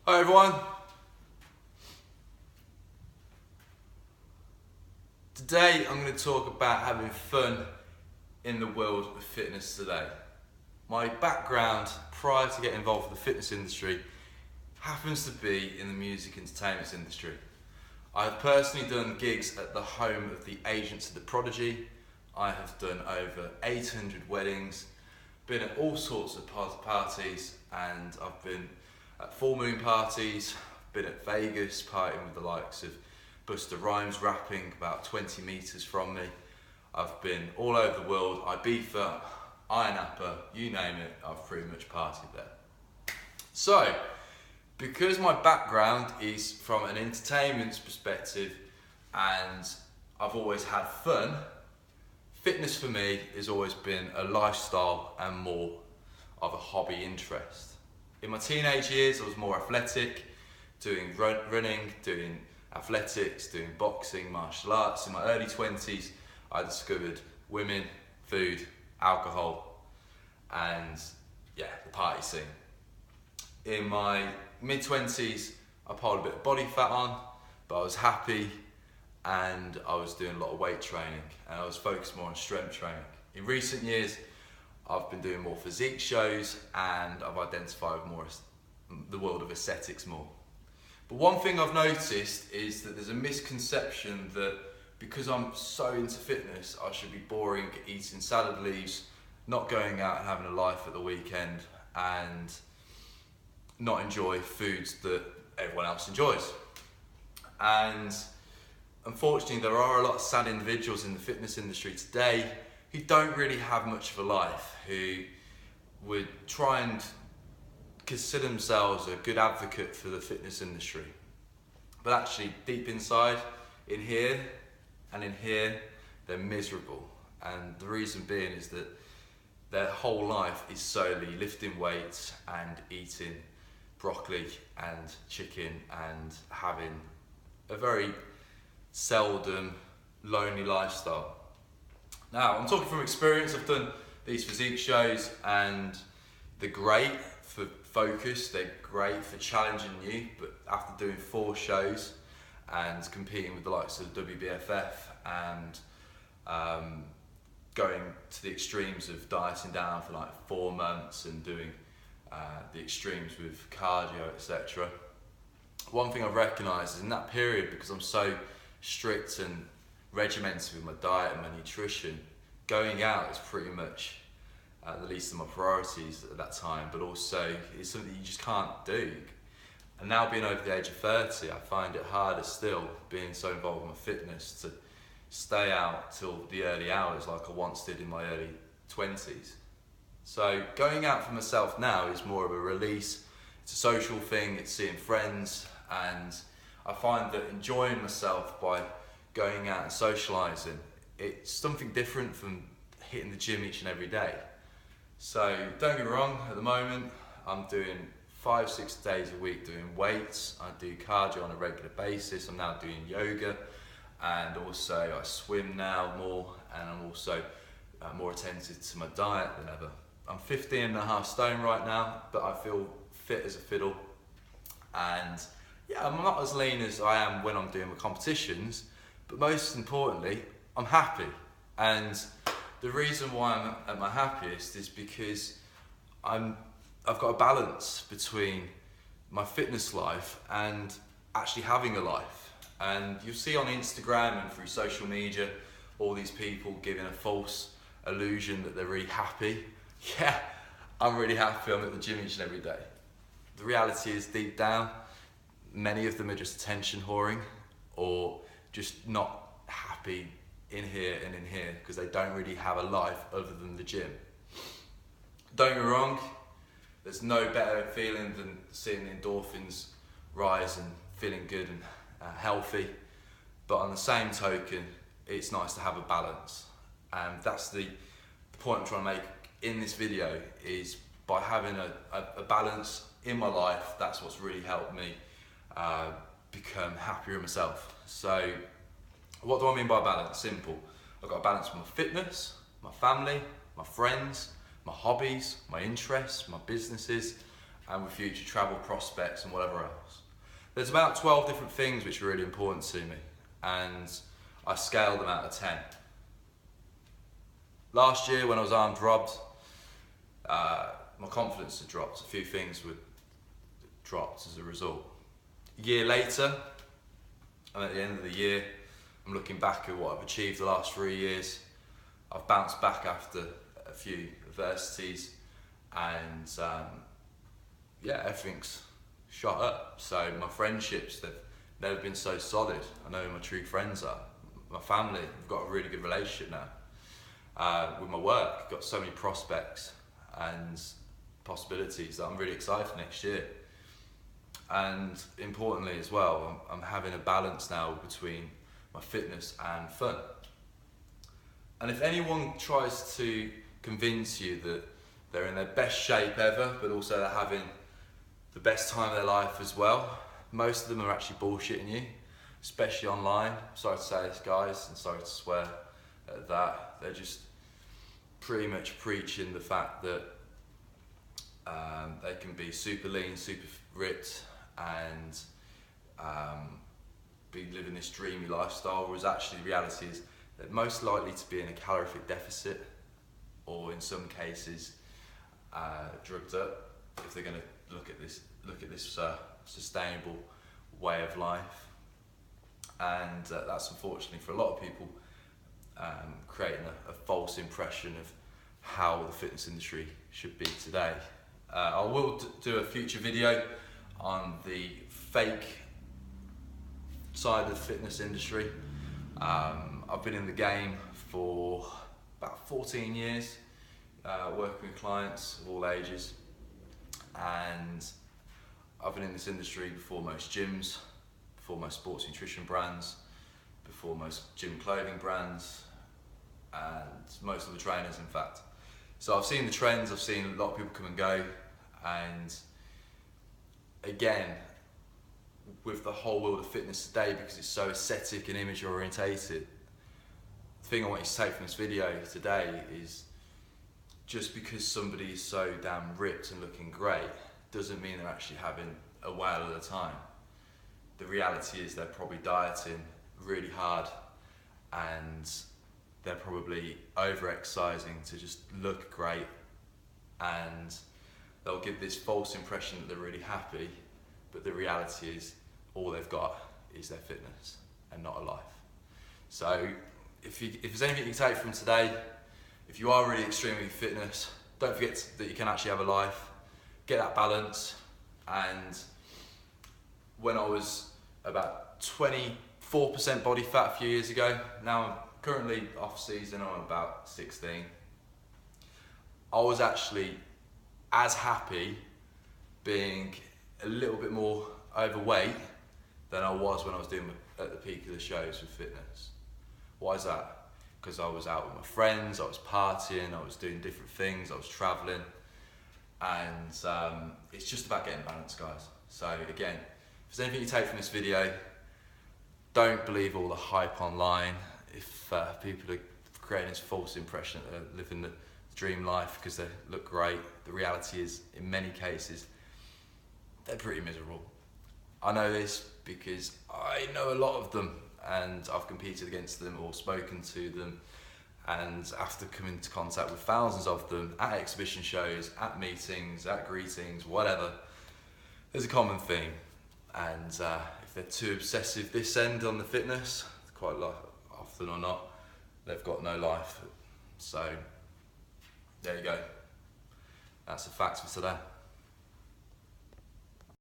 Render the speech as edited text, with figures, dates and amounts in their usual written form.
Hi everyone. Today I'm going to talk about having fun in the world of fitness today. My background prior to getting involved with the fitness industry happens to be in the music entertainment industry. I've personally done gigs at the home of the Agents of the Prodigy. I have done over 800 weddings, been at all sorts of parties, and I've been at full moon parties, been at Vegas partying with the likes of Busta Rhymes rapping about 20 metres from me. I've been all over the world, Ibiza, Ayia Napa, you name it, I've pretty much partied there. So, because my background is from an entertainment perspective and I've always had fun, fitness for me has always been a lifestyle and more of a hobby interest. In my teenage years, I was more athletic, doing running, doing athletics, doing boxing, martial arts. In my early 20s, I discovered women, food, alcohol, and the party scene. In my mid-20s, I piled a bit of body fat on, but I was happy and I was doing a lot of weight training and I was focused more on strength training. In recent years, I've been doing more physique shows and I've identified with more the world of aesthetics more. But one thing I've noticed is that there's a misconception that because I'm so into fitness, I should be boring, eating salad leaves, not going out and having a life at the weekend, and not enjoy foods that everyone else enjoys. And unfortunately, there are a lot of sad individuals in the fitness industry today who don't really have much of a life, who would try and consider themselves a good advocate for the fitness industry. But actually, deep inside, in here and in here, they're miserable. And the reason being is that their whole life is solely lifting weights and eating broccoli and chicken and having a very seldom lonely lifestyle. Now, I'm talking from experience. I've done these physique shows and they're great for focus, they're great for challenging you, but after doing 4 shows and competing with the likes of WBFF and going to the extremes of dieting down for like 4 months and doing the extremes with cardio, etc. One thing I've recognised is in that period, because I'm so strict and regimented with my diet and my nutrition, going out is pretty much the least of my priorities at that time, but also it's something that you just can't do. And now being over the age of 30, I find it harder still, being so involved in my fitness, to stay out till the early hours like I once did in my early 20s. So going out for myself now is more of a release, it's a social thing, it's seeing friends, and I find that enjoying myself by going out and socialising, it's something different from hitting the gym each and every day. So don't get me wrong, at the moment I'm doing 5-6 days a week doing weights, I do cardio on a regular basis, I'm now doing yoga, and also I swim now more, and I'm also more attentive to my diet than ever. I'm 15.5 stone right now, but I feel fit as a fiddle, and I'm not as lean as I am when I'm doing my competitions, but most importantly, I'm happy. And the reason why I'm at my happiest is because I've got a balance between my fitness life and actually having a life. And you'll see on Instagram and through social media all these people giving a false illusion that they're really happy. Yeah, I'm really happy, I'm at the gym each and every day. The reality is, deep down, many of them are just attention whoring or just not happy in here and in here because they don't really have a life other than the gym. Don't get me wrong, there's no better feeling than seeing the endorphins rise and feeling good and healthy, but on the same token, it's nice to have a balance. And that's the point I'm trying to make in this video, is by having a balance in my life, that's what's really helped me become happier in myself. So what do I mean by balance? Simple. I've got a balance with my fitness, my family, my friends, my hobbies, my interests, my businesses, and with future travel prospects and whatever else. There's about 12 different things which are really important to me, and I scaled them out of 10. Last year when I was armed robbed, my confidence had dropped. A few things were dropped as a result. A year later, and at the end of the year, I'm looking back at what I've achieved the last 3 years. I've bounced back after a few adversities, and yeah, everything's shot up. So my friendships, they've never been so solid. I know who my true friends are. My family, we've got a really good relationship now. With my work, I've got so many prospects and possibilities that I'm really excited for next year. And importantly as well, I'm having a balance now between my fitness and fun. And if anyone tries to convince you that they're in their best shape ever, but also they're having the best time of their life as well, most of them are actually bullshitting you, especially online. Sorry to say this, guys, and sorry to swear at that. They're just pretty much preaching the fact that they can be super lean, super ripped, and be living this dreamy lifestyle, whereas actually the reality is they're most likely to be in a calorific deficit, or in some cases drugged up, if they're going to look at this sustainable way of life. And that's unfortunately for a lot of people creating a false impression of how the fitness industry should be today. I will do a future video on the fake side of the fitness industry. I've been in the game for about 14 years, working with clients of all ages, and I've been in this industry before most gyms, before most sports nutrition brands, before most gym clothing brands, and most of the trainers, in fact. So I've seen the trends, I've seen a lot of people come and go, and again, with the whole world of fitness today, because it's so aesthetic and image orientated, the thing I want you to take from this video today is just because somebody is so damn ripped and looking great doesn't mean they're actually having a whale of the time. The reality is they're probably dieting really hard, and they're probably over-exercising to just look great, and they'll give this false impression that they're really happy, but the reality is all they've got is their fitness and not a life. So if there's anything you can take from today, if you are really extremely fitness, don't forget that you can actually have a life, get that balance. And when I was about 24% body fat a few years ago, now I'm currently off season, I'm about 16, I was actually as happy being a little bit more overweight than I was when I was doing at the peak of the shows with fitness. Why is that? Because I was out with my friends, I was partying, I was doing different things, I was traveling, and it's just about getting balance, guys. So again, if there's anything you take from this video, don't believe all the hype online. If people are creating this false impression that they're living the dream life because they look great, the reality is, in many cases, they're pretty miserable. I know this because I know a lot of them, and I've competed against them or spoken to them, and after coming into contact with thousands of them at exhibition shows, at meetings, at greetings, whatever, there's a common theme. And if they're too obsessive this end on the fitness, quite often or not, they've got no life. So there you go. That's a fact for today.